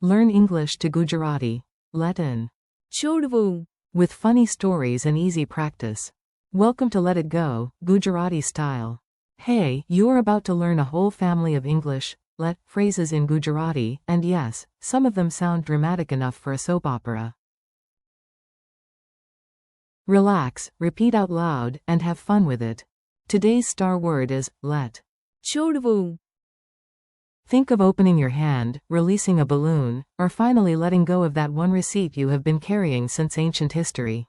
Learn English to Gujarati. Let in. chhodvuṁ. With funny stories and easy practice. Welcome to Let It Go, Gujarati style. Hey, you're about to learn a whole family of English, let, phrases in Gujarati, and yes, some of them sound dramatic enough for a soap opera. Relax, repeat out loud, and have fun with it. Today's star word is let. chhodvuṁ. Think of opening your hand, releasing a balloon, or finally letting go of that one receipt you have been carrying since ancient history.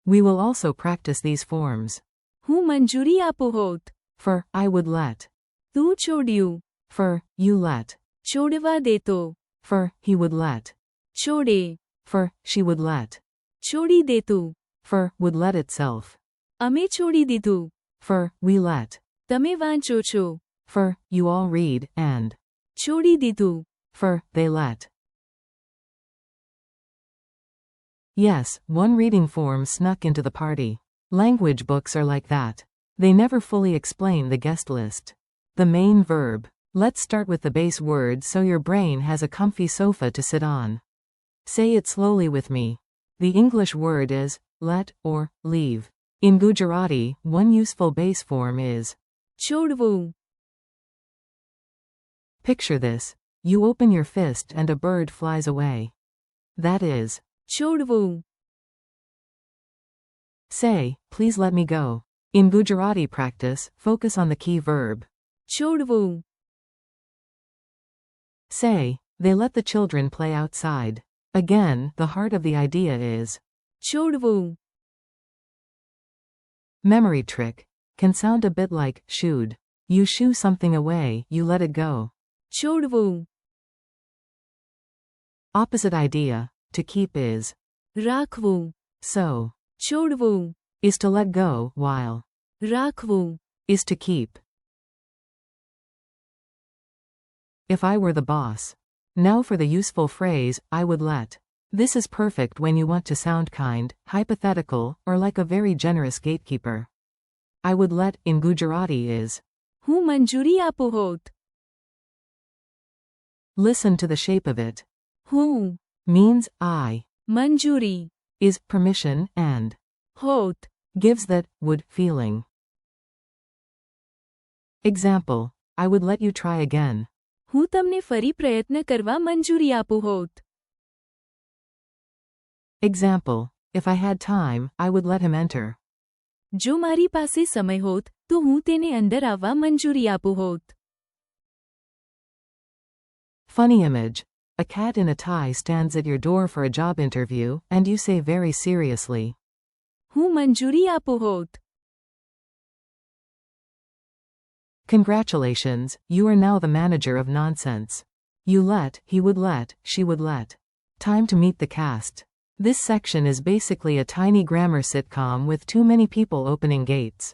We will also practice these forms. હું મંજૂરી આપો હોત. For, I would let. તું છોડ્યું. For, you let. છોડવા દેતો. For, he would let. છોડે. For, she would let. છોડી દેતું. For, would let itself. અમે છોડી દીધું. For, we let. તમે વાંચો છો. For, you all read, and. છોડી દીધું. For, they let. Yes, one reading form snuck into the party. Language books are like that. They never fully explain the guest list. The main verb. Let's start with the base word so your brain has a comfy sofa to sit on. Say it slowly with me. The English word is let or leave. In Gujarati, one useful base form is chhodvuṁ. Picture this. You open your fist and a bird flies away. That is chhodvuṁ. Say, please let me go. In Gujarati practice, focus on the key verb. chhodvuṁ. Say, they let the children play outside. Again, the heart of the idea is chhodvuṁ. Memory trick. Can sound a bit like shooed. You shoo something away, you let it go. chhodvuṁ. Opposite idea. To keep is રાખવું. so. chhodvuṁ. Is to let go, while રાખવું. is to keep. If I were the boss. Now for the useful phrase, I would let. This is perfect when you want to sound kind, hypothetical, or like a very generous gatekeeper. I would let, in Gujarati is હું મંજૂરી આપો હોત. Listen to the shape of it. હું. Means I. મંજૂરી. Is permission, and હોત. gives that would feeling. Example. I would let you try again. હું તમને ફરી પ્રયત્ન કરવા મંજૂરી આપો હોત. Example. If I had time, I would let him enter. જો મારી પાસે સમય હોત તો હું તેને અંદર આવવા મંજૂરી આપો હોત. Funny image. A cat in a tie stands at your door for a job interview, and you say very seriously, હું મંજૂરી આપો હોત. Congratulations, you are now the manager of nonsense. You let, he would let, she would let. Time to meet the cast. This section is basically a tiny grammar sitcom with too many people opening gates.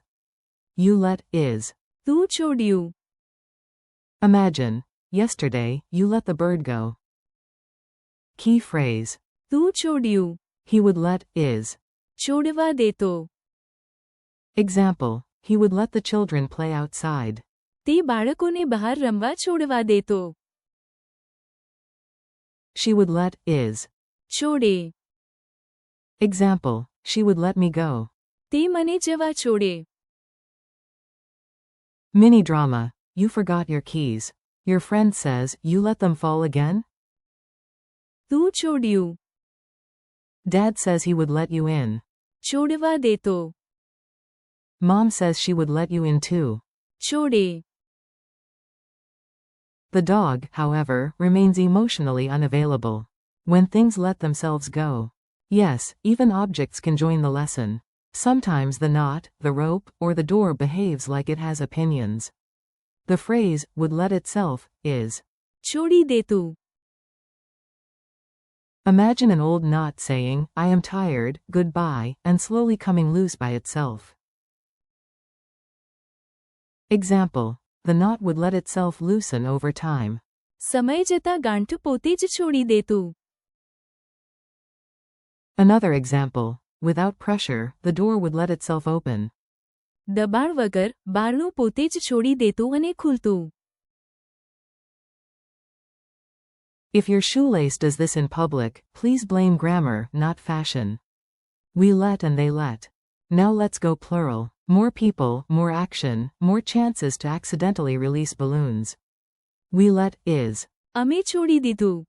You let is. તું છોડ્યું. Imagine. Yesterday, you let the bird go. Key phrase. તું છોડ્યું. He would let is. છોડવા દેતો. Example. He would let the children play outside. તે બાળકોને બહાર રમવા છોડવા દેતો. She would let is. છોડે. Example. She would let me go. તે મને જવા છોડે. Mini drama. You forgot your keys. Your friend says, you let them fall again? તું છોડ્યું. Dad says he would let you in. છોડવા દેતો. Mom says she would let you in too. છોડે. The dog, however, remains emotionally unavailable. When things let themselves go. Yes, even objects can join the lesson. Sometimes the knot, the rope, or the door behaves like it has opinions. The phrase, would let itself, is છોડી દેતું. Imagine an old knot saying, I am tired, goodbye, and slowly coming loose by itself. Example. The knot would let itself loosen over time. સમય જતા ગાંઠ પોતે જ છોડી દેતું. Another example. Without pressure, the door would let itself open. દબાણ વગર બારણું પોતે જ છોડી દેતું અને ખુલતું. If your shoelace does this in public, please blame grammar, not fashion. We let and they let. Now let's go plural. More people, more action, more chances to accidentally release balloons. We let is. અમે છોડી દીધું.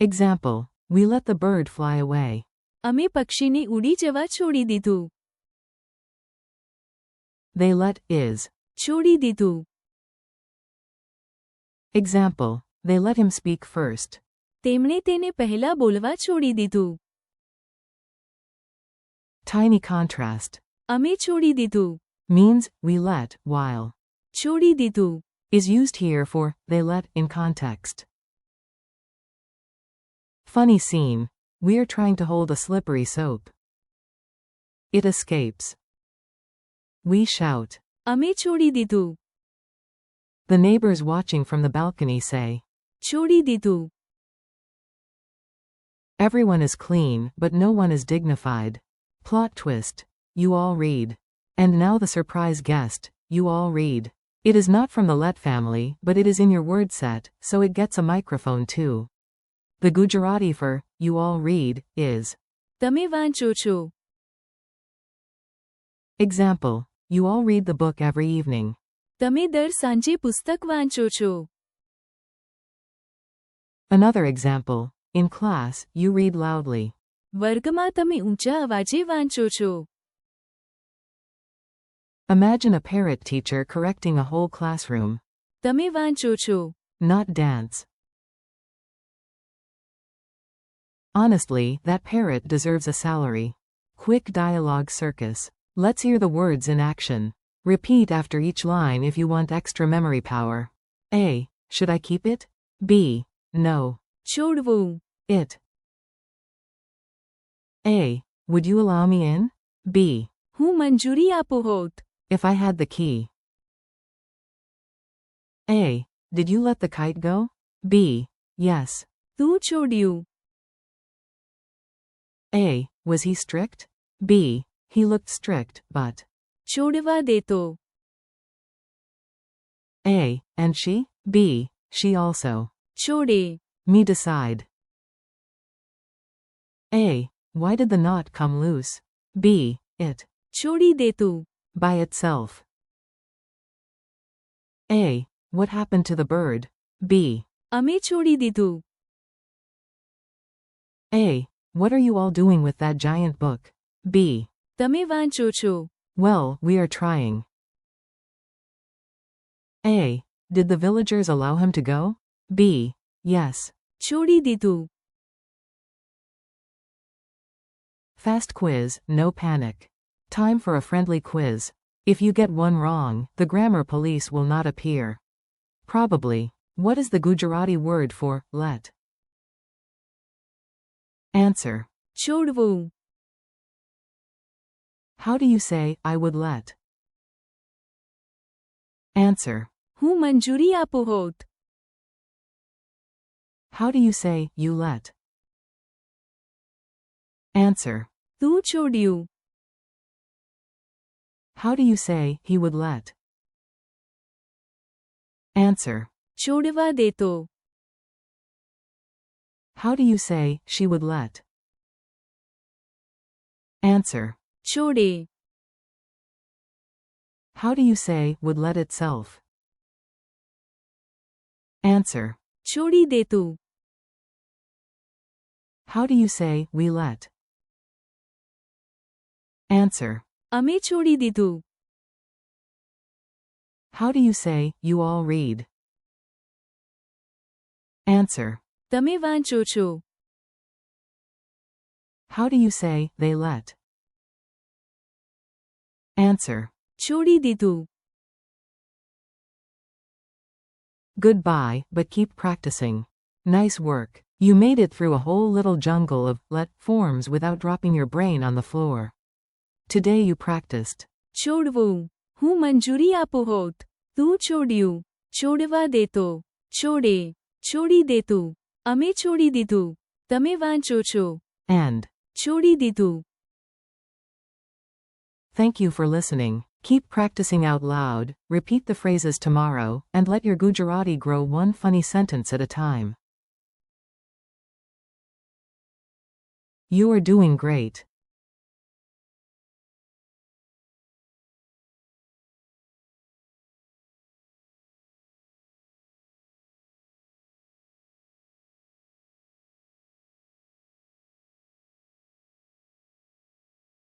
Example. We let the bird fly away. અમે પક્ષીને ઉડી જવા છોડી દીધું. They let is. છોડી દીધું. Example. They let him speak first. તેમણે તેને પહેલા બોલવા છોડી દીધું. Tiny contrast. અમે છોડી દીધું. Means, we let, while. છોડી દીધું. Is used here for, they let, in context. Funny scene. We are trying to hold a slippery soap. It escapes. We shout. અમે છોડી દીધું. The neighbors watching from the balcony say. છોડી દીધું. Everyone is clean, but no one is dignified. Plot twist. You all read. And now the surprise guest. You all read. It is not from the let family, but it is in your word set, so it gets a microphone too. The Gujarati for, you all read, is. તમે વાંચો છો. Example. You all read the book every evening. તમે દર સાંજે પુસ્તક વાંચો છો. Another example. In class, you read loudly. વર્ગમાં તમે ઊંચા અવાજે વાંચો છો. Imagine a parrot teacher correcting a whole classroom. તમે વાંચો છો. Not dance. Honestly, that parrot deserves a salary. Quick dialogue circus. Let's hear the words in action. Repeat after each line if you want extra memory power. A. Should I keep it? B. No. chhodvuṁ. It. A. Would you allow me in? B. હું મંજૂરી આપો હોત. If I had the key. A. Did you let the kite go? B. Yes. તું છોડ્યું. A. Was he strict? B. He looked strict, but. છોડવા દેતો. A. And she? B. She also. છોડે. Me decide. A. Why did the knot come loose? B. It. છોડી દેતું. By itself. A. What happened to the bird? B. અમે છોડી દીધું. A. What are you all doing with that giant book? B. તમે વાંચો છો. Well, we are trying. A. Did the villagers allow him to go? B. Yes. છોડી દીધું. Fast quiz, no panic. Time for a friendly quiz. If you get one wrong, the grammar police will not appear. Probably. What is the Gujarati word for let? Answer. છોડવું. How do you say, I would let? Answer. હું મંજૂરી આપો હોત. How do you say, you let? Answer. તું છોડ્યું. How do you say, he would let? Answer. છોડવા દેતો. How do you say, she would let? Answer. છોડે. How do you say, would let itself? Answer. છોડી દેતું. How do you say, we let? Answer. અમે છોડી દીધું. How do you say, you all read? Answer. તમે વાંચો છો. How do you say, they let? Answer. છોડી દીધું. Goodbye, but keep practicing. Nice work. You made it through a whole little jungle of let forms without dropping your brain on the floor. Today you practiced. છોડવું. હું મંજૂરી આપો હોત. તું છોડ્યું. છોડવા દેતો. છોડે. છોડી દેતું. અમે છોડી દીધું. તમે વાંચો છો. And. છોડી દીધું. Thank you for listening. Keep practicing out loud, repeat the phrases tomorrow, and let your Gujarati grow one funny sentence at a time. You are doing great.